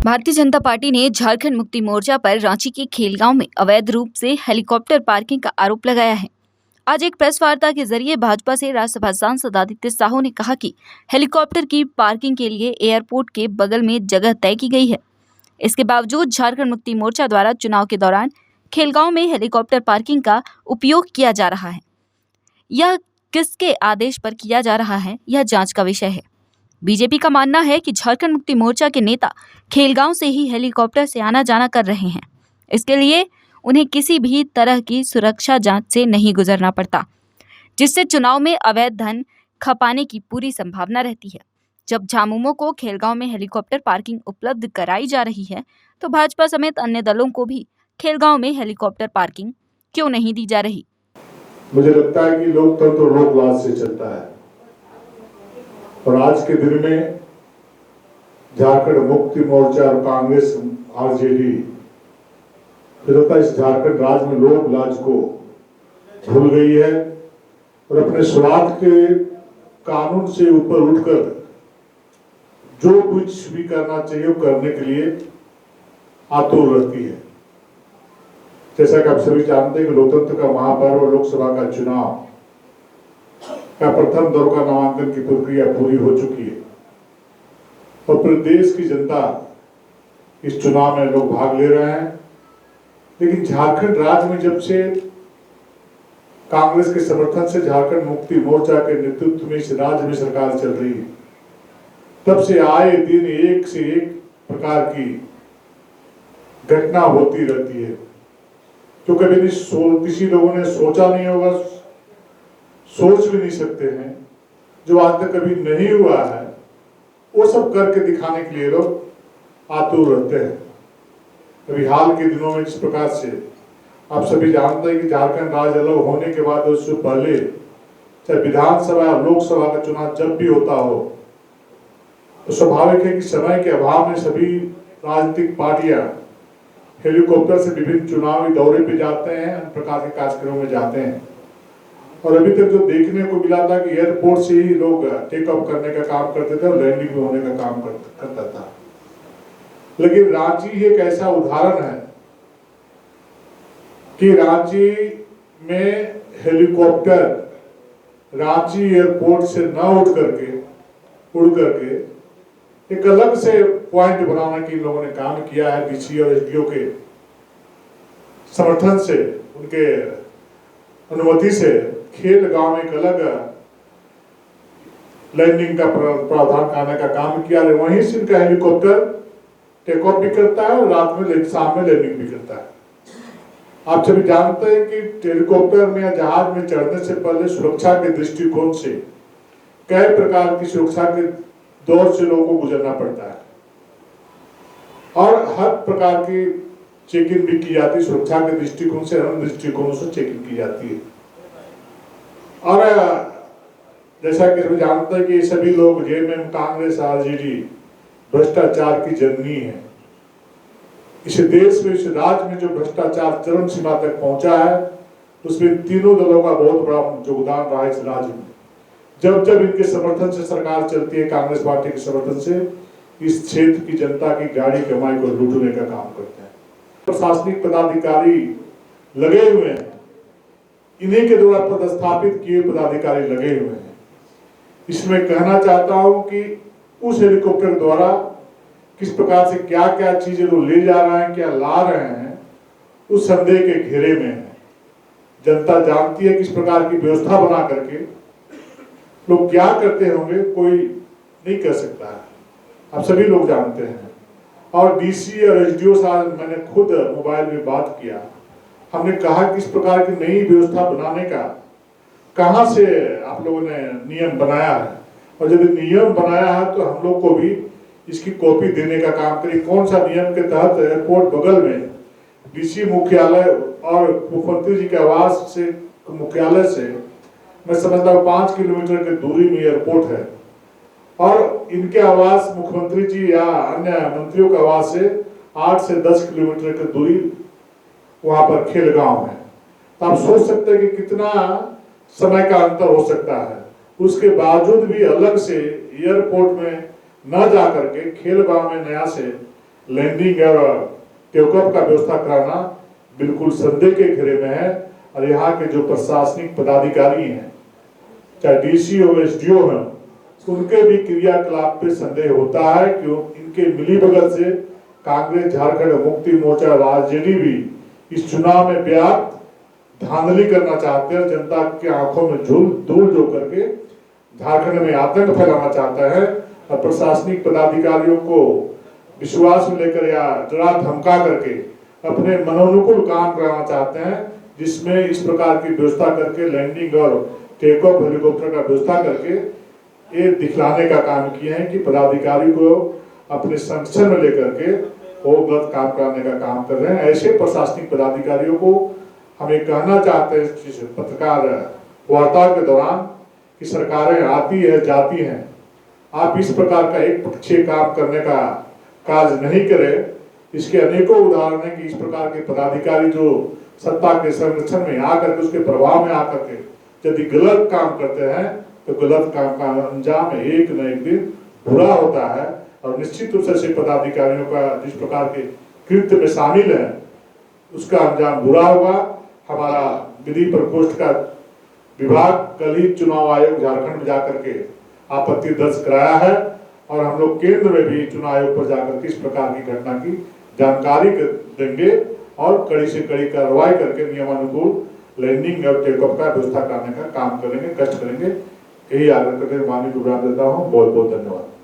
Bharatiya Janata party ने झारखंड मुक्ति मोर्चा पर रांची के खेलगांव में अवैध रूप से हेलीकॉप्टर पार्किंग का आरोप लगाया है। आज एक प्रेस वार्ता के जरिए भाजपा से राज्यसभा सांसद आदित्य साहू ने कहा कि हेलीकॉप्टर की पार्किंग के लिए एयरपोर्ट के बगल में जगह तय की गई है। इसके बावजूद झारखंड मुक्ति मोर्चा द्वारा चुनाव के दौरान खेलगांव में हेलीकॉप्टर पार्किंग का उपयोग किया जा रहा है। यह किसके आदेश पर किया जा रहा है, यह जांच का विषय है। बीजेपी का मानना है कि झारखंड मुक्ति मोर्चा के नेता खेलगांव से ही हेलीकॉप्टर से आना जाना कर रहे हैं। इसके लिए उन्हें किसी भी तरह की सुरक्षा जांच से नहीं गुजरना पड़ता, जिससे चुनाव में अवैध धन खपाने की पूरी संभावना रहती है। जब झामुमो को खेलगांव में हेलीकॉप्टर पार्किंग उपलब्ध कराई जा रही है, तो भाजपा समेत अन्य दलों को भी खेलगांव में हेलीकॉप्टर पार्किंग क्यों नहीं दी जा रही? मुझे लगता है कि लोकतंत्र लोकलाज से चलता है और आज के दिन में झारखंड मुक्ति मोर्चा और कांग्रेस आरजेडी इस झारखंड राज्य में लोकलाज को भूल गई है और अपने स्वार्थ के कानून से ऊपर उठकर जो कुछ भी करना चाहिए वो करने के लिए आतुर रहती है। जैसा कि आप सभी जानते हैं कि लोकतंत्र का महापर्व लोकसभा का चुनाव का प्रथम दौर का नामांकन की प्रक्रिया पूरी हो चुकी है और प्रदेश की जनता इस चुनाव में लोग भाग ले रहे हैं। लेकिन झारखंड राज्य में जब से कांग्रेस के समर्थन से झारखंड मुक्ति मोर्चा के नेतृत्व में इस राज्य में सरकार चल रही है, तब से आए दिन एक से एक प्रकार की घटना होती रहती है जो कभी किसी लोगों ने सोचा नहीं होगा, सोच भी नहीं सकते हैं, जो आज तक कभी नहीं हुआ है, वो सब करके दिखाने के लिए लोग आतुर रहते हैं। अभी हाल के दिनों में जिस प्रकार से आप सभी जानते हैं कि झारखंड राज्य अलग होने के बाद उससे पहले चाहे विधानसभा या लोकसभा का चुनाव जब भी होता हो, तो स्वाभाविक है कि समय के अभाव में सभी राजनीतिक पार्टियां हेलीकॉप्टर से विभिन्न चुनावी दौरे पे जाते हैं, अन्य प्रकार के कार्यक्रमों में जाते हैं। और अभी तक जो देखने को मिला था कि एयरपोर्ट से ही लोग टेक ऑफ करने का काम करते थे और लैंडिंग होने का काम करता था। लेकिन रांची एक ऐसा उदाहरण है कि रांची में हेलीकॉप्टर रांची एयरपोर्ट से न उड़ करके एक अलग से पॉइंट बनाने के लोगों ने काम किया है। डीसी और एसडीओ के समर्थन से, उनके अनुमति से खेलगांव में एक अलग लैंडिंग का प्रावधान करने का काम किया है। वहीं से इनका हेलीकॉप्टर टेक ऑफ भी करता है और रात में शाम में लैंडिंग भी करता है। आप सभी जानते हैं कि हेलीकॉप्टर में या जहाज में चढ़ने से पहले सुरक्षा के दृष्टिकोण से कई प्रकार की सुरक्षा के दौर से लोगों को गुजरना पड़ता है और हर प्रकार की चेकिंग भी की जाती है। सुरक्षा के दृष्टिकोण से, अन्य दृष्टिकोणों से चेकिंग की जाती है। और जैसा कि सभी जानते हैं कि सभी लोग जेएमएम, कांग्रेस, आरजेडी भ्रष्टाचार की जननी है। इस देश में, इस राज्य में जो भ्रष्टाचार चरम सीमा तक पहुंचा है, उसमें तीनों दलों का बहुत बड़ा योगदान रहा है इस राज्य में। जब जब इनके समर्थन से सरकार चलती है, कांग्रेस पार्टी के समर्थन से इस क्षेत्र की जनता की गाड़ी कमाई को लूटने का काम करते हैं। प्रशासनिक पदाधिकारी लगे हुए हैं, इन्हीं के द्वारा पदस्थापित किए पदाधिकारी लगे हुए हैं। इसमें कहना चाहता हूं कि उस हेलीकॉप्टर द्वारा किस प्रकार से क्या क्या चीजें लोग ले जा रहे हैं, क्या ला रहे हैं, उस संदेह के घेरे में है। जनता जानती है किस प्रकार की व्यवस्था बना करके लोग क्या करते होंगे, कोई नहीं कर सकता है, आप सभी लोग जानते हैं। और डीसी और एसडीओ साहब, मैंने खुद मोबाइल में बात किया, हमने कहा किस प्रकार की नई व्यवस्था बनाने का कहां से आप लोगों ने नियम बनाया है, और यदि नियम बनाया है तो हम लोग को भी इसकी कॉपी देने का काम करें। कौन सा नियम के तहत एयरपोर्ट बगल में डीसी मुख्यालय और मुख्यमंत्री जी के आवास से मुख्यालय से मैं समझता हूँ 5 किलोमीटर की दूरी में एयरपोर्ट है और इनके आवास मुख्यमंत्री जी या अन्य मंत्रियों के आवास से 8 से 10 किलोमीटर की दूरी वहां पर खेलगांव है। तो आप सोच सकते हैं कि कितना समय का अंतर हो सकता है। उसके बावजूद भी अलग से एयरपोर्ट में न जा करके खेलगांव में नया से लैंडिंग और टेकऑफ का व्यवस्था कराना बिल्कुल संदेह के घेरे में है। और यहाँ के जो प्रशासनिक पदाधिकारी हैं, चाहे डीसी हो एसडीओ हो, उनके भी क्रियाकलाप पे संदेह होता है कि इनके मिलीभगत से कांग्रेस झारखंड मुक्ति मोर्चा आरजेडी भी इस चुनाव में व्याप्त धांधली करना चाहते हैं। जनता की आंखों में धूल जो करके झारखंड में आतंक फैलाना चाहता है और प्रशासनिक पदाधिकारियों को विश्वास में लेकर या डरा धमका करके अपने मनोनुकूल काम कराना चाहते हैं, जिसमें इस प्रकार की व्यवस्था करके लैंडिंग और टेक ऑफ हेलीकॉप्टर का व्यवस्था करके ये दिखलाने का काम किए हैं कि पदाधिकारी को अपने संरक्षण में लेकर के वो गलत काम कराने का काम कर रहे हैं। ऐसे प्रशासनिक पदाधिकारियों को हम ये कहना चाहते हैं पत्रकार वार्ता के दौरान कि सरकारें आती है जाती हैं, आप इस प्रकार का एक पक्षीय काम करने का कार्य नहीं करें। इसके अनेकों उदाहरण हैं कि इस प्रकार के पदाधिकारी जो सत्ता के संरक्षण में आकर के उसके प्रभाव में आकर के यदि गलत काम करते हैं तो गलत काम का अंजाम एक न एक दिन बुरा होता है। और निश्चित रूप से ऐसे पदाधिकारियों का जिस प्रकार के कृत्य में शामिल है उसका अंजाम बुरा होगा। हमारा विधि प्रकोष्ठ का विभाग कल ही चुनाव आयोग झारखंड में जाकर के आपत्ति दर्ज कराया है और हम लोग केंद्र में भी चुनाव आयोग पर जाकर के इस प्रकार की घटना की जानकारी देंगे और कड़ी से कड़ी कार्रवाई करके नियमानुकूल लैंडिंग और टेक ऑफ का व्यवस्था करने का काम करेंगे, कष्ट करेंगे। यही आग्रह करके वाणी को विराम देता हूँ। बहुत बहुत धन्यवाद।